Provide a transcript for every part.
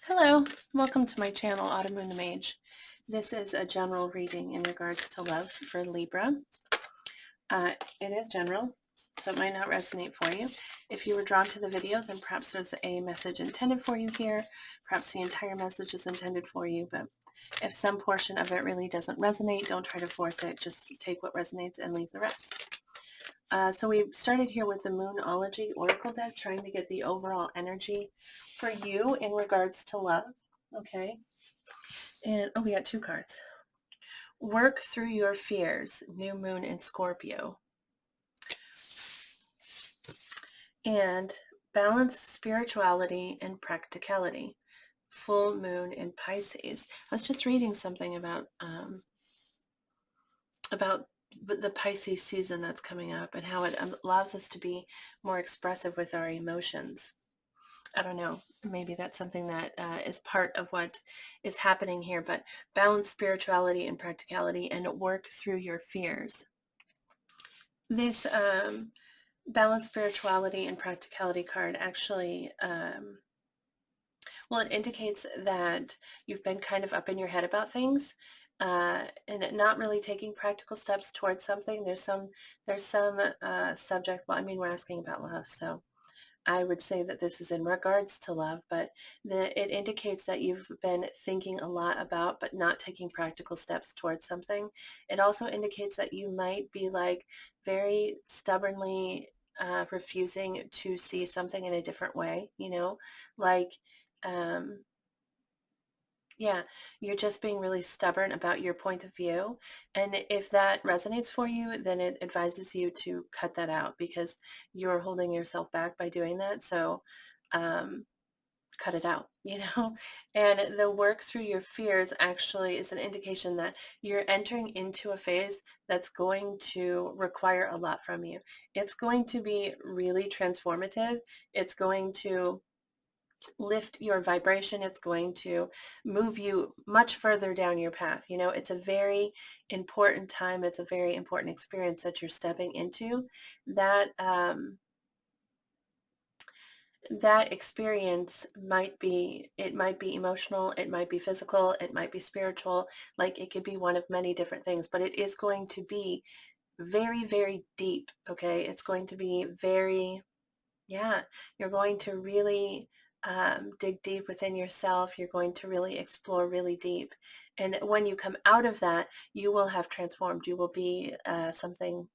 Hello, welcome to my channel, Autumn Moon the Mage. This is a general reading in regards to love for Libra. It is general, so it might not resonate for you. If you were drawn to the video, then perhaps there's a message intended for you here. Perhaps the entire message is intended for you, but if some portion of it really doesn't resonate, don't try to force it. Just take what resonates and leave the rest. So we started here with the Moonology Oracle deck, trying to get the overall energy for you in regards to love. Okay. And, we got two cards. Work through your fears, New Moon in Scorpio. And balance spirituality and practicality, Full Moon in Pisces. I was just reading something about the Pisces season that's coming up and how it allows us to be more expressive with our emotions. I don't know, maybe that's something that is part of what is happening here, but balance spirituality and practicality and work through your fears. This balance spirituality and practicality card actually, well, it indicates that you've been kind of up in your head about things and not really taking practical steps towards something. There's some subject, well, I mean, we're asking about love, so I would say that this is in regards to love, but it indicates that you've been thinking a lot about, but not taking practical steps towards something. It also indicates that you might be like very stubbornly refusing to see something in a different way, like, um, yeah, you're just being really stubborn about your point of view. And if that resonates for you, then it advises you to cut that out because you're holding yourself back by doing that. So cut it out, And the work through your fears actually is an indication that you're entering into a phase that's going to require a lot from you. It's going to be really transformative. It's going to lift your vibration. It's going to move you much further down your path. It's a very important time. It's a very important experience that you're stepping into. That experience might be emotional, it might be physical, it might be spiritual, like it could be one of many different things, but it is going to be very, very deep. Okay. It's going to be very, yeah, you're going to really dig deep within yourself. You're going to really explore really deep. And when you come out of that, you will have transformed. You will be something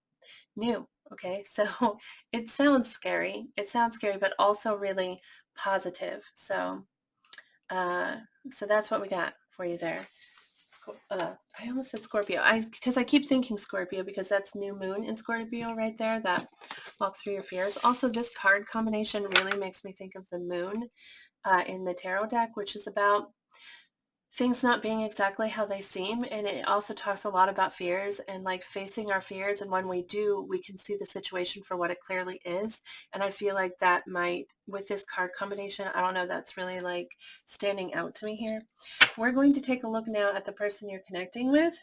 new. Okay, so it sounds scary. It sounds scary, but also really positive. Uh, so that's what we got for you there. I almost said Scorpio. Because I keep thinking Scorpio because that's New Moon in Scorpio right there. That walk through your fears. Also, this card combination really makes me think of the moon in the tarot deck, which is about things not being exactly how they seem. And it also talks a lot about fears and like facing our fears. And when we do, we can see the situation for what it clearly is. And I feel like that might, with this card combination, I don't know, that's really like standing out to me here. We're going to take a look now at the person you're connecting with.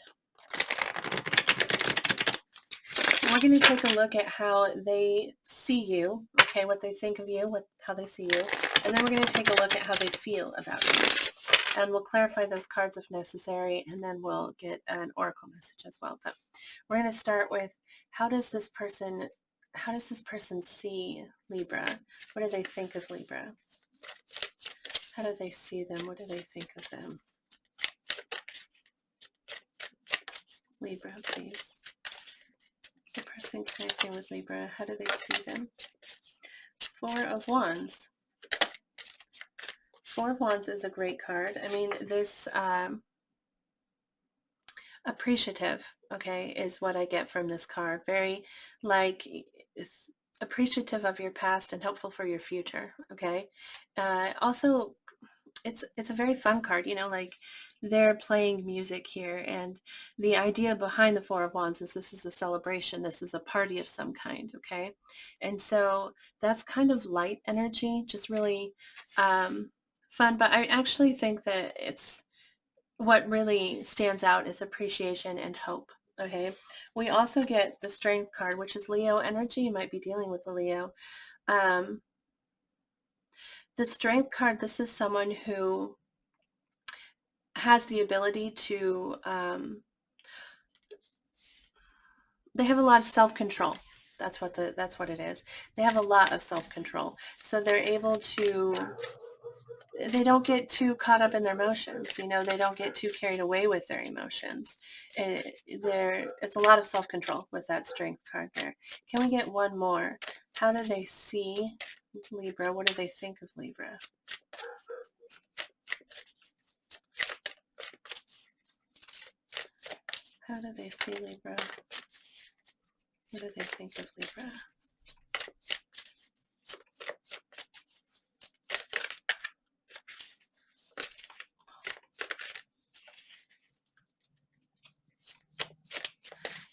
We're going to take a look at how they see you, okay, what they think of you, how they see you. And then we're going to take a look at how they feel about you. And we'll clarify those cards if necessary, and then we'll get an oracle message as well. But we're going to start with how does this person see Libra? What do they think of Libra? How do they see them? What do they think of them? Libra, please. The person connecting with Libra, how do they see them? Four of Wands. Four of Wands is a great card. I mean, this appreciative, okay, is what I get from this card. Very like appreciative of your past and hopeful for your future, okay? Also, it's a very fun card, like they're playing music here, and the idea behind the Four of Wands is this is a celebration, this is a party of some kind, okay? And so that's kind of light energy, just really fun, but I actually think that it's what really stands out is appreciation and hope. Okay. We also get the Strength card, which is Leo energy. You might be dealing with the Leo. Um, The Strength card, this is someone who has the ability to, they have a lot of self-control. That's what it is. They have a lot of self-control. So they're able to, they don't get too caught up in their emotions. They don't get too carried away with their emotions. It's a lot of self-control with that Strength card there. Can we get one more? How do they see Libra? What do they think of Libra? How do they see Libra? What do they think of Libra?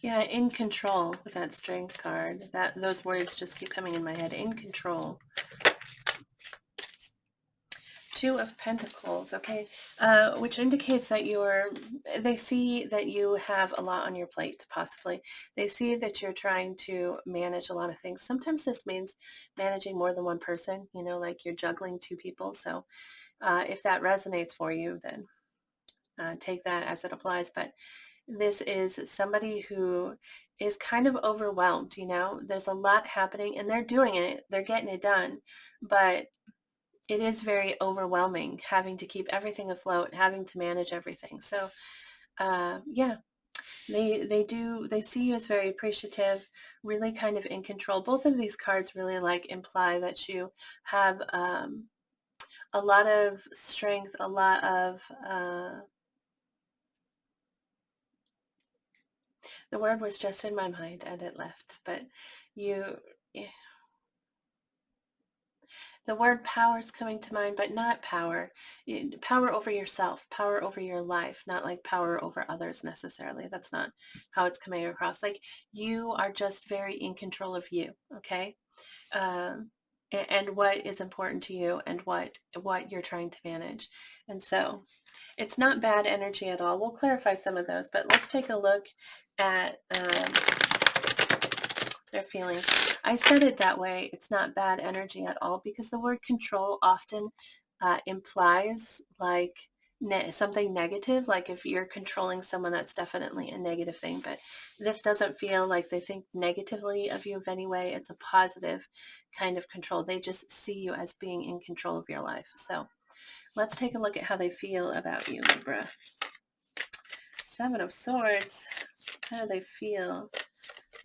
Yeah, in control with that Strength card. Those words just keep coming in my head. In control. Two of Pentacles, okay, which indicates that they see that you have a lot on your plate, possibly. They see that you're trying to manage a lot of things. Sometimes this means managing more than one person, like you're juggling two people. So if that resonates for you, then take that as it applies. But this is somebody who is kind of overwhelmed, there's a lot happening and they're doing it, they're getting it done, but it is very overwhelming having to keep everything afloat, having to manage everything. So yeah, they see you as very appreciative, really kind of in control. Both of these cards really imply that you have a lot of strength, a lot of the word was just in my mind and it left, but you, the word power is coming to mind, but not power. Power over yourself, power over your life, not like power over others necessarily. That's not how it's coming across. Like you are just very in control of you, okay? And what is important to you and what you're trying to manage. And so it's not bad energy at all. We'll clarify some of those, but let's take a look at their feelings. I said it that way. It's not bad energy at all because the word control often implies like something negative. Like if you're controlling someone, that's definitely a negative thing. But this doesn't feel like they think negatively of you in any way. It's a positive kind of control. They just see you as being in control of your life. So let's take a look at how they feel about you, Libra. Seven of Swords. How do they feel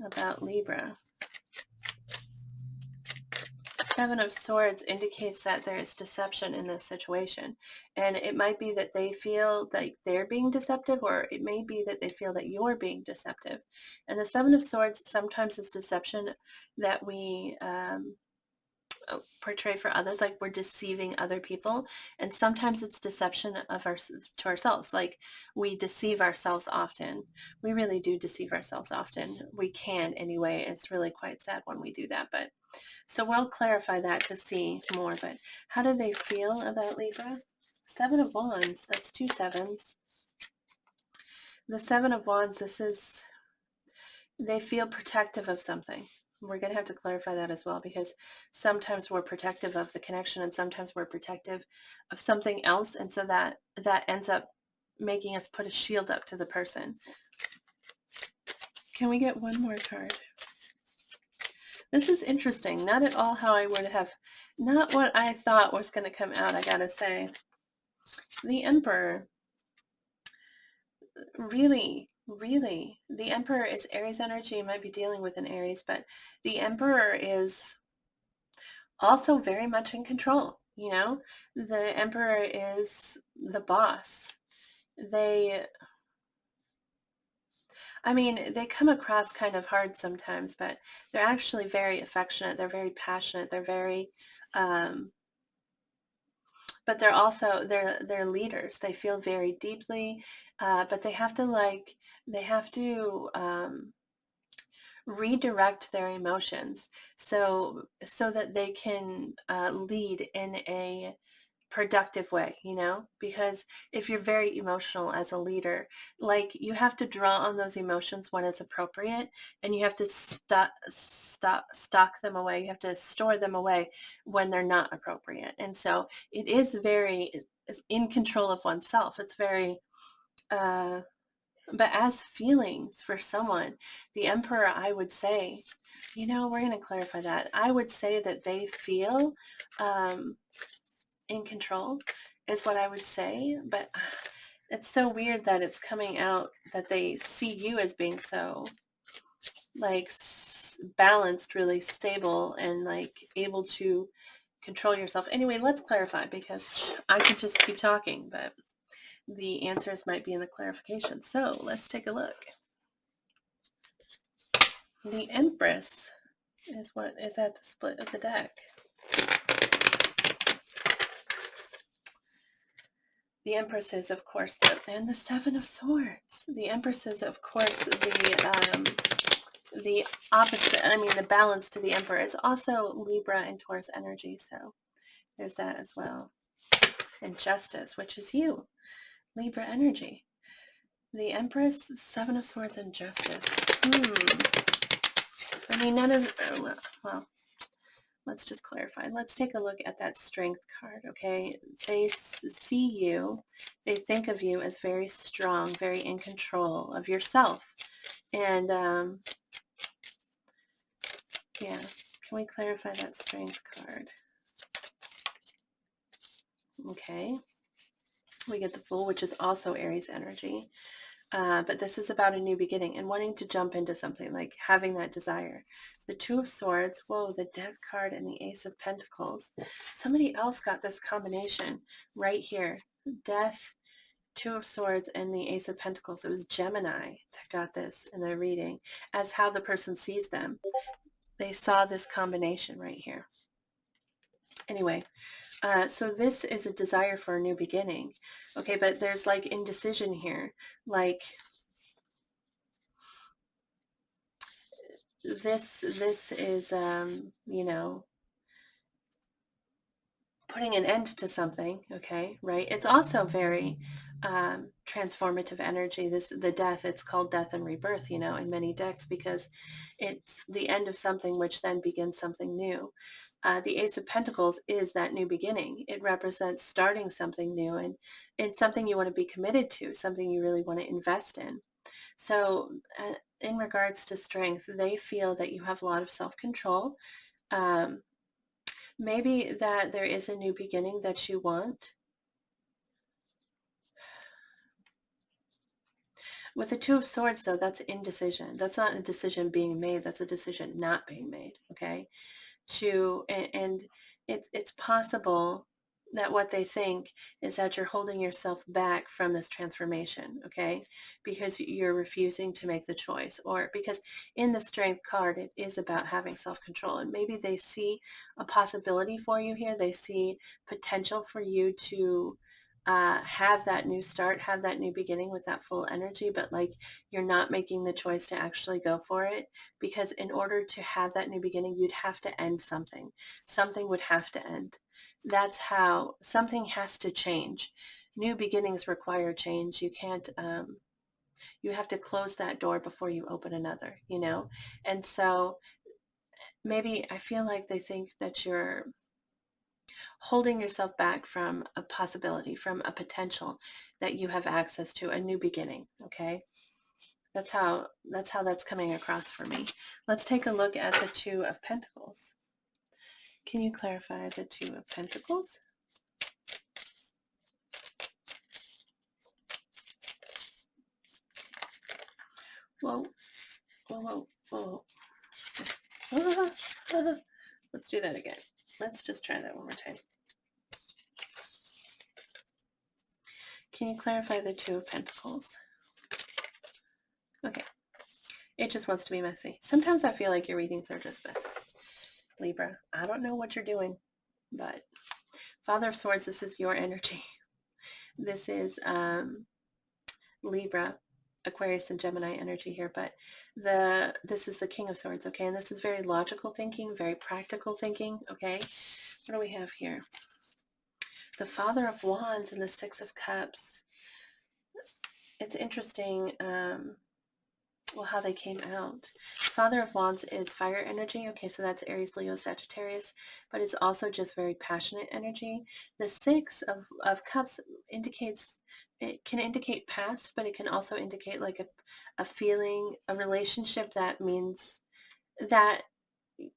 about Libra? Seven of Swords indicates that there is deception in this situation. And it might be that they feel that they're being deceptive, or it may be that they feel that you're being deceptive. And the Seven of Swords sometimes is deception that we portray for others, like we're deceiving other people. And sometimes it's deception to ourselves, like we deceive ourselves often. We really do deceive ourselves often. We can anyway. It's really quite sad when we do that, but so we'll clarify that to see more. But how do they feel about Libra? Seven of Wands, that's two sevens. The Seven of Wands, they feel protective of something. We're going to have to clarify that as well, because sometimes we're protective of the connection and sometimes we're protective of something else. And so that ends up making us put a shield up to the person. Can we get one more card? This is interesting. Not at all how I would have, not what I thought was going to come out, I gotta say. The Emperor. Really, really. The Emperor is Aries energy. You might be dealing with an Aries, but the Emperor is also very much in control, The Emperor is the boss. They come across kind of hard sometimes, but they're actually very affectionate. They're very passionate. They're very, but they're leaders. They feel very deeply, but they have to redirect their emotions so that they can lead in a productive way, you know, because if you're very emotional as a leader, like you have to draw on those emotions when it's appropriate, and you have to stock them away. You have to store them away when they're not appropriate. And so it is very in control of oneself. It's very, but as feelings for someone, the Emperor, I would say, you know, we're going to clarify that. I would say that they feel, in control is what I would say, but it's so weird that it's coming out that they see you as being so like balanced, really stable, and like able to control yourself. Anyway, let's clarify, because I could just keep talking, but the answers might be in the clarification. So let's take a look. The Empress is what is at the split of the deck. The Empress is, of course, and the Seven of Swords. The Empress is, of course, the opposite. I mean, the balance to the Emperor. It's also Libra and Taurus energy, so there's that as well. And Justice, which is you, Libra energy. The Empress, Seven of Swords, and Justice. I mean, none of, well, let's just clarify. Let's take a look at that Strength card, okay? They see you, they think of you as very strong, very in control of yourself. And, yeah, can we clarify that Strength card? Okay. We get the Fool, which is also Aries energy. But this is about a new beginning and wanting to jump into something, like having that desire. The Two of Swords, whoa, the Death card and the Ace of Pentacles. Somebody else got this combination right here. Death, Two of Swords, and the Ace of Pentacles. It was Gemini that got this in their reading as how the person sees them. They saw this combination right here. Anyway, so this is a desire for a new beginning. Okay, but there's like indecision here. Like, this is, you know, putting an end to something, okay, right? It's also very transformative energy. The Death, it's called Death and Rebirth, you know, in many decks, because it's the end of something which then begins something new. The Ace of Pentacles is that new beginning. It represents starting something new, and it's something you want to be committed to, something you really want to invest in. So in regards to Strength, they feel that you have a lot of self-control. Maybe that there is a new beginning that you want. With the Two of Swords, though, that's indecision. That's not a decision being made. That's a decision not being made, okay? And it's possible that what they think is that you're holding yourself back from this transformation, okay? Because you're refusing to make the choice, or because in the Strength card, it is about having self-control. And maybe they see a possibility for you here. They see potential for you to have that new start, have that new beginning with that full energy, but like you're not making the choice to actually go for it, because in order to have that new beginning, you'd have to end something. Something would have to end. That's how something has to change. New beginnings require change. You can't, you have to close that door before you open another, you know? And so maybe I feel like they think that you're holding yourself back from a possibility, from a potential that you have access to, a new beginning, okay? That's how that's coming across for me. Let's take a look at the Two of Pentacles. Can you clarify the Two of Pentacles? Whoa, whoa, whoa, whoa. Let's do that again. Let's just try that one more time. Can you clarify the Two of Pentacles? Okay. It just wants to be messy. Sometimes I feel like your readings are just messy. Libra, I don't know what you're doing, but Father of Swords, this is your energy. This is Libra, Aquarius, and Gemini energy here, but this is the King of Swords, okay? And this is very logical thinking, very practical thinking, okay? What do we have here? The Father of Wands and the Six of Cups. It's interesting, well, how they came out. Father of Wands is fire energy. Okay, so that's Aries, Leo, Sagittarius, but it's also just very passionate energy. The Six of Cups indicates, it can indicate past, but it can also indicate like a feeling, a relationship that means that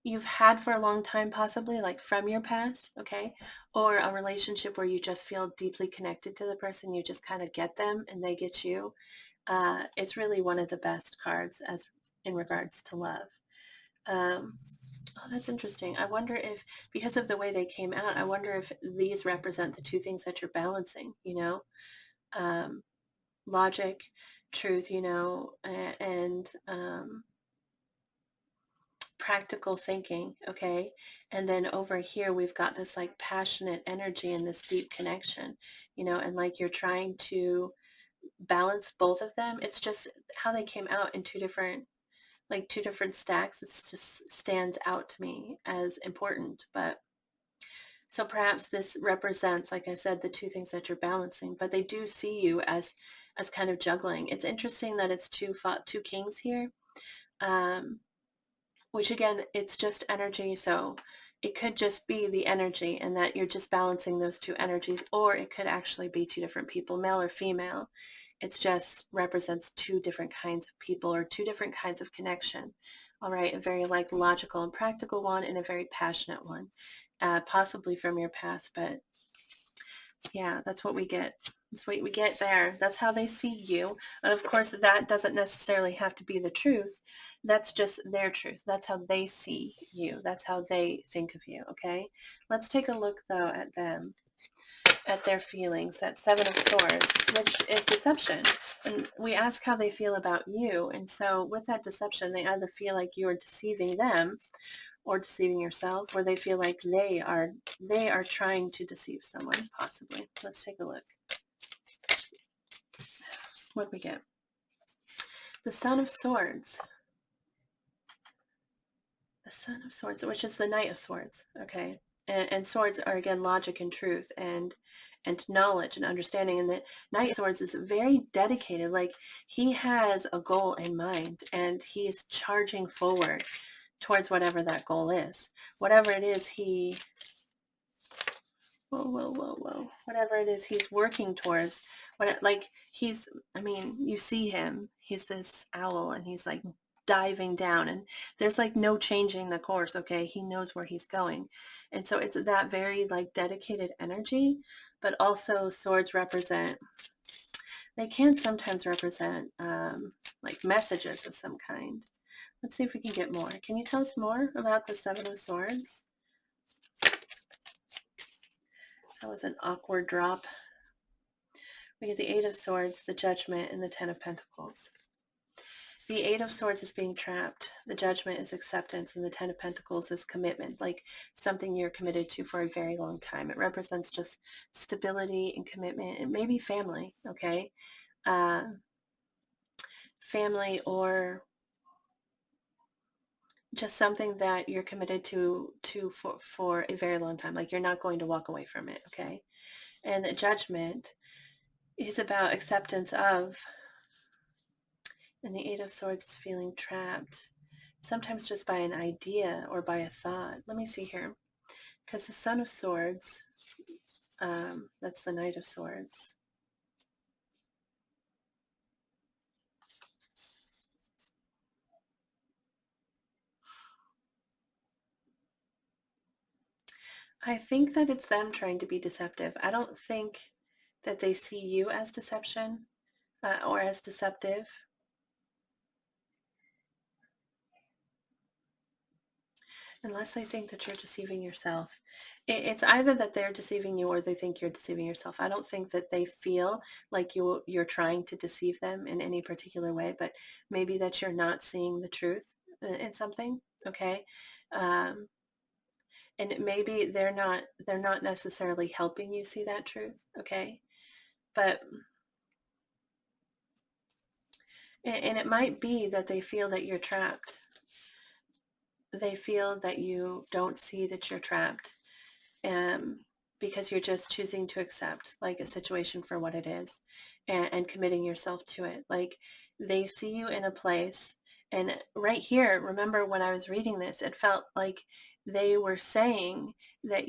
you've had for a long time, possibly like from your past, okay? Or a relationship where you just feel deeply connected to the person. You just kind of get them and they get you. It's really one of the best cards as in regards to love. Oh, that's interesting. I wonder if, because of the way they came out, I wonder if these represent the two things that you're balancing, um, logic, truth, and practical thinking, okay? And then over here, we've got this like passionate energy and this deep connection, and like you're trying to balance both of them. It's just how they came out in two different stacks. It's just stands out to me as important. But so perhaps this represents, like I said, the two things that you're balancing, but they do see you as kind of juggling. It's interesting that it's two kings here. Which again, it's just energy. So it could just be the energy and that you're just balancing those two energies, or it could actually be two different people, male or female. It's just represents two different kinds of people or two different kinds of connection. All right, a very like logical and practical one and a very passionate one, possibly from your past, but yeah, that's what we get. That's what we get there. That's how they see you. And of course, that doesn't necessarily have to be the truth. That's just their truth. That's how they see you. That's how they think of you. Okay. Let's take a look though at them, at their feelings. That Seven of Swords, which is deception. And we ask how they feel about you. And so with that deception, they either feel like you're deceiving them or deceiving yourself, or they feel like they are trying to deceive someone, possibly. Let's take a look. What do we get? The Son of Swords. The Son of Swords, which is the Knight of Swords, okay? And swords are, again, logic and truth and knowledge and understanding. And the Knight of Swords is very dedicated. Like, he has a goal in mind, and he is charging forward towards whatever that goal is. Whatever it is whatever it is he's working towards, you see him, he's this owl, and he's like diving down, and there's like no changing the course, okay? He knows where he's going. And so it's that very like dedicated energy, but also swords they can sometimes represent like messages of some kind. Let's see if we can get more. Can you tell us more about the Seven of Swords? That was an awkward drop. We get the Eight of Swords, the Judgment, and the Ten of Pentacles. The Eight of Swords is being trapped. The Judgment is acceptance, and the Ten of Pentacles is commitment, like something you're committed to for a very long time. It represents just stability and commitment, and maybe family, okay? Family, or just something that you're committed to for a very long time. Like, you're not going to walk away from it, okay? And the Judgment is about acceptance of, and the Eight of Swords is feeling trapped, sometimes just by an idea or by a thought. Let me see here. Because the Son of Swords, that's the Knight of Swords. I think that it's them trying to be deceptive. I don't think that they see you as deception or as deceptive. Unless they think that you're deceiving yourself. It's either that they're deceiving you or they think you're deceiving yourself. I don't think that they feel like you're trying to deceive them in any particular way, but maybe that you're not seeing the truth in something, okay? And maybe they're not necessarily helping you see that truth, okay? But and it might be that they feel that you're trapped. They feel that you don't see that you're trapped. because you're just choosing to accept like a situation for what it is, and committing yourself to it. Like they see you in a place, and right here, remember when I was reading this, it felt like they were saying that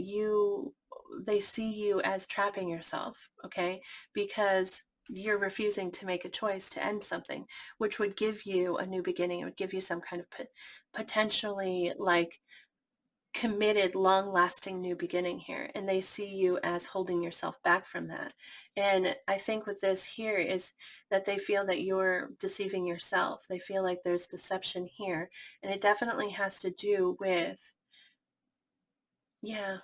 they see you as trapping yourself, okay? Because you're refusing to make a choice to end something, which would give you a new beginning. It would give you some kind of potentially like committed, long-lasting new beginning here, and they see you as holding yourself back from that. And I think with this here is that they feel that you're deceiving yourself. They feel like there's deception here, and it definitely has to do with, yeah,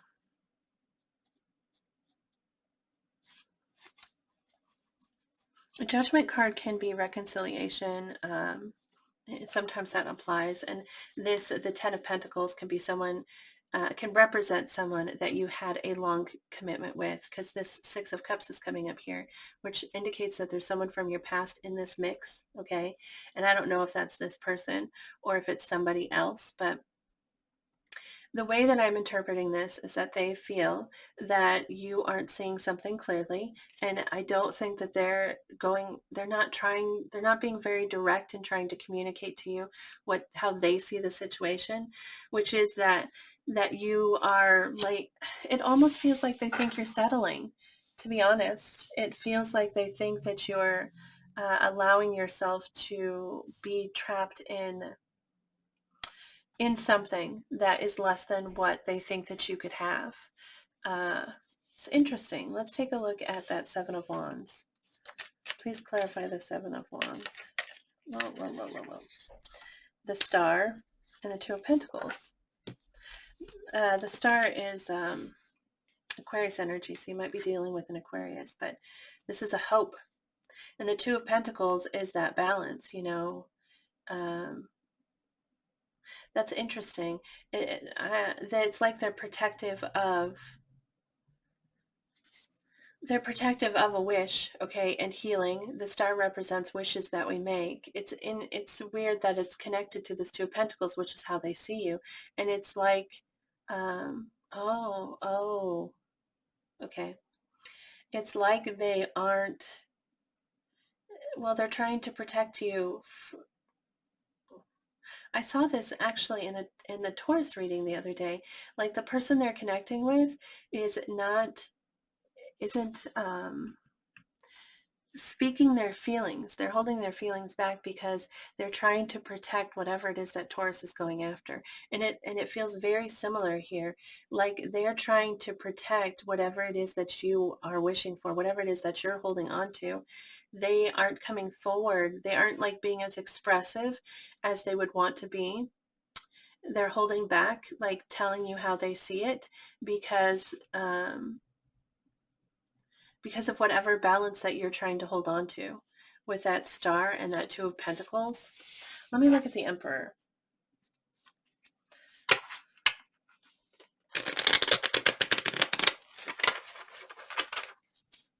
a judgment card can be reconciliation. Sometimes that applies. And the Ten of Pentacles can be someone, can represent someone that you had a long commitment with, because this Six of Cups is coming up here, which indicates that there's someone from your past in this mix, okay? And I don't know if that's this person or if it's somebody else, but the way that I'm interpreting this is that they feel that you aren't seeing something clearly. And I don't think that they're not being very direct in trying to communicate to you how they see the situation, which is that you are like, it almost feels like they think you're settling, to be honest. It feels like they think that you're allowing yourself to be trapped in something that is less than what they think that you could have. Uh, it's interesting. Let's take a look at that Seven of Wands. Please clarify the Seven of Wands. Whoa, whoa, whoa, whoa, whoa. The Star and the Two of Pentacles. The Star is Aquarius energy, so you might be dealing with an Aquarius, but this is a hope. And the Two of Pentacles is that balance, um, that's interesting. It's like they're protective of a wish, okay, and healing. The star represents wishes that we make. It's weird that it's connected to this Two of Pentacles, which is how they see you. And it's like, oh, okay. It's like they aren't, well, they're trying to protect you. I saw this actually in the Taurus reading the other day. Like the person they're connecting with isn't speaking their feelings. They're holding their feelings back because they're trying to protect whatever it is that Taurus is going after. And it feels very similar here. Like they're trying to protect whatever it is that you are wishing for, whatever it is that you're holding on to. They aren't coming forward. They aren't like being as expressive as they would want to be. They're holding back, like telling you how they see it because of whatever balance that you're trying to hold on to with that Star and that Two of Pentacles. Let me look at the Emperor.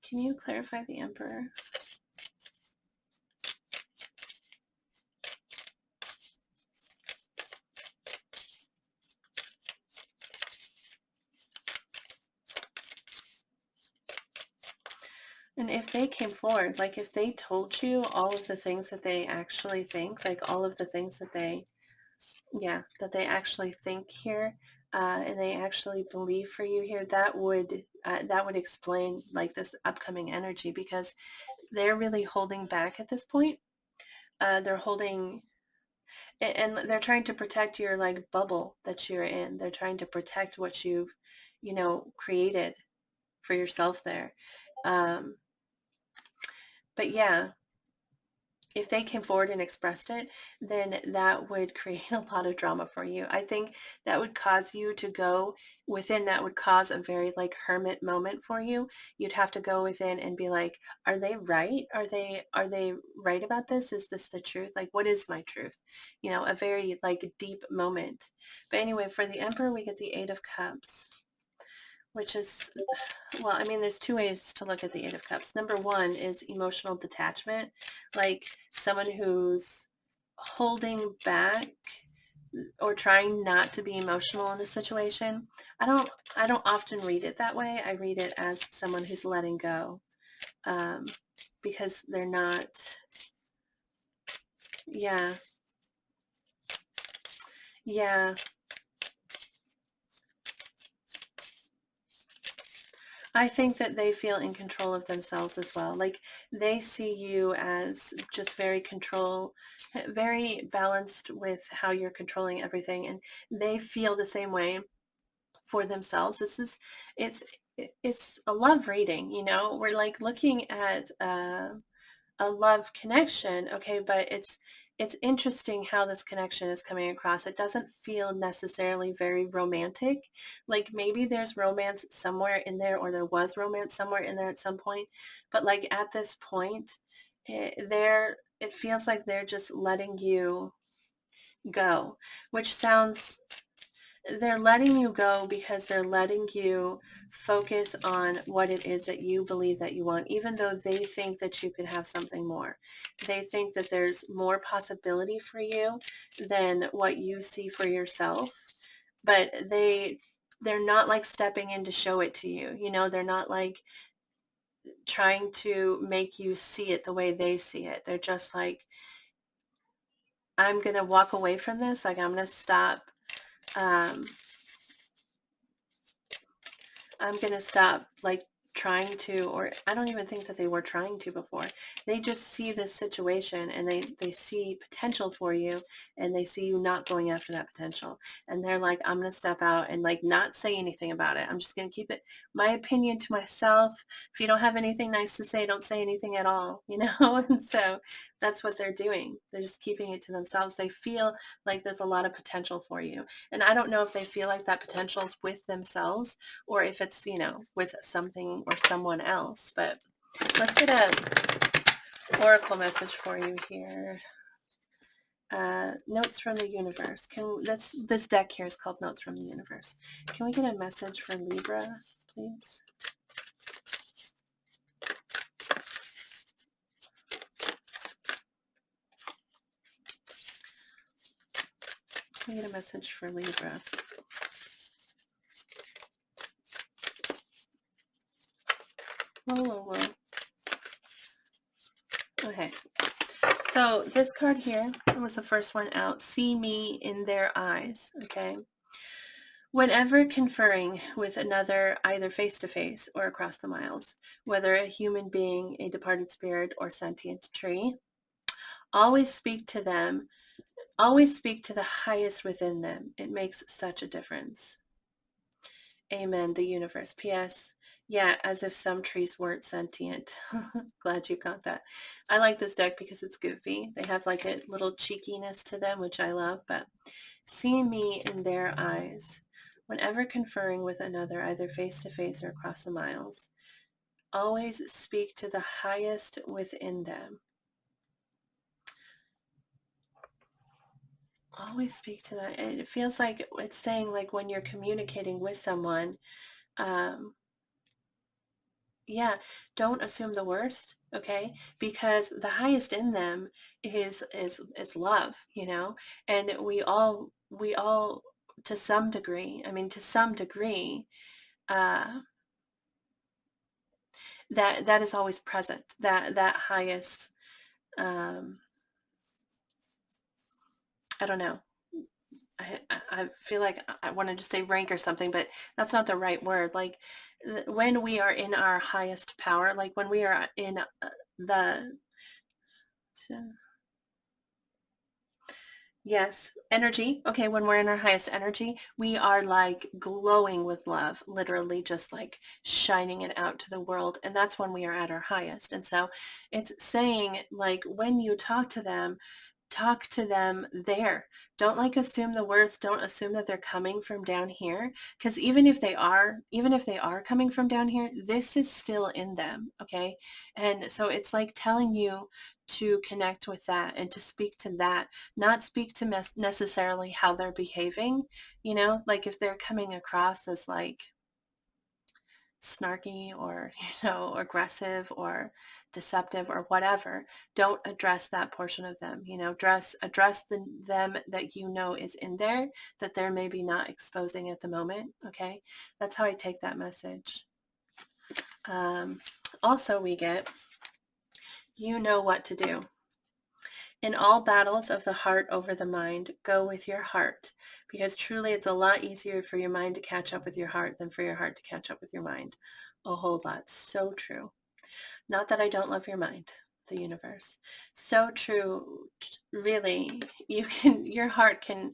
Can you clarify the Emperor? And if they came forward, like if they told you all of the things that they actually think, like all of the things that they actually think here, and they actually believe for you here, that would explain like this upcoming energy, because they're really holding back at this point. They're holding, and they're trying to protect your like bubble that you're in. They're trying to protect what you've, created for yourself there. Um, but yeah, if they came forward and expressed it, then that would create a lot of drama for you. I think that would cause you to go within, that would cause a very like hermit moment for you. You'd have to go within and be like, are they right? Are they right about this? Is this the truth? Like, what is my truth? A very like deep moment. But anyway, for the Emperor, we get the Eight of Cups, which is, well, I mean, there's two ways to look at the Eight of Cups. Number one is emotional detachment, like someone who's holding back or trying not to be emotional in a situation. I don't often read it that way. I read it as someone who's letting go, um, because they're not. Yeah, yeah. I think that they feel in control of themselves as well. Like they see you as just very balanced with how you're controlling everything, and they feel the same way for themselves. It's it's a love reading, you know. We're like looking at a love connection, okay, but it's interesting how this connection is coming across. It doesn't feel necessarily very romantic. Like maybe there's romance somewhere in there, or there was romance somewhere in there at some point, but like at this point, it feels like they're just letting you go, which sounds they're letting you go because they're letting you focus on what it is that you believe that you want, even though they think that you could have something more. They think that there's more possibility for you than what you see for yourself, but they're not like stepping in to show it to you. You know, they're not like trying to make you see it the way they see it. They're just like, I'm going to walk away from this. Like I'm going to stop. Um, I'm going to stop like trying to, or I don't even think that they were trying to before. They just see this situation and they see potential for you, and they see you not going after that potential. And they're like, I'm going to step out and like not say anything about it. I'm just going to keep it, my opinion to myself. If you don't have anything nice to say, don't say anything at all, you know? And so that's what they're doing. They're just keeping it to themselves. They feel like there's a lot of potential for you. And I don't know if they feel like that potential is with themselves or if it's, you know, with something or someone else. But let's get a oracle message for you here. Notes from the universe. This deck here is called Notes from the Universe. Can we get a message for Libra, please? Can we get a message for Libra? Whoa, whoa, whoa. Okay. So this card here was the first one out. See me in their eyes. Okay. Whenever conferring with another, either face-to-face or across the miles, whether a human being, a departed spirit, or sentient tree, always speak to them. Always speak to the highest within them. It makes such a difference. Amen. The universe. P.S. Yeah, as if some trees weren't sentient. Glad you got that. I like this deck because it's goofy. They have like a little cheekiness to them, which I love, but see me in their eyes. Whenever conferring with another, either face-to-face or across the miles, always speak to the highest within them. Always speak to that. And it feels like it's saying like when you're communicating with someone, um, yeah, don't assume the worst, okay? Because the highest in them is love, you know? And we all to some degree, I mean to some degree, uh that is always present. That highest um I don't know. I feel like I wanted to say rank or something, but that's not the right word. Like when we are in our highest power, like when we are in the yes, energy. Okay, when we're in our highest energy, we are like glowing with love, literally just like shining it out to the world. And that's when we are at our highest. And so it's saying like when you talk to them there. Don't like assume the worst. Don't assume that they're coming from down here. Because even if they are coming from down here, this is still in them. Okay. And so it's like telling you to connect with that and to speak to that, not speak to necessarily how they're behaving, you know, like if they're coming across as like snarky or, aggressive or deceptive or whatever, don't address that portion of them. Address them that is in there that they're maybe not exposing at the moment. Okay, that's how I take that message. Also, we get, you know what to do. In all battles of the heart over the mind, go with your heart, because truly it's a lot easier for your mind to catch up with your heart than for your heart to catch up with your mind. A whole lot. So true. Not that I don't love your mind, the universe. So true. Really, your heart can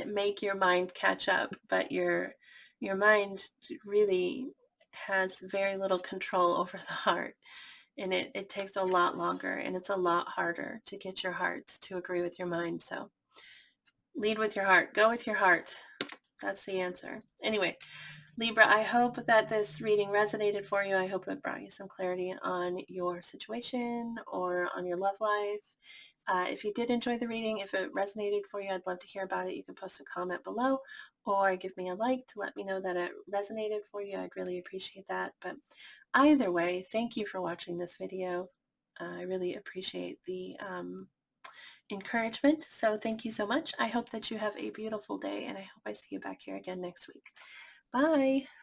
make your mind catch up, but your mind really has very little control over the heart. And it takes a lot longer, and it's a lot harder to get your hearts to agree with your mind. So lead with your heart. Go with your heart. That's the answer. Anyway, Libra, I hope that this reading resonated for you. I hope it brought you some clarity on your situation or on your love life. If you did enjoy the reading, if it resonated for you, I'd love to hear about it. You can post a comment below or give me a like to let me know that it resonated for you. I'd really appreciate that. But either way, thank you for watching this video. I really appreciate the encouragement. So thank you so much. I hope that you have a beautiful day, and I hope I see you back here again next week. Bye.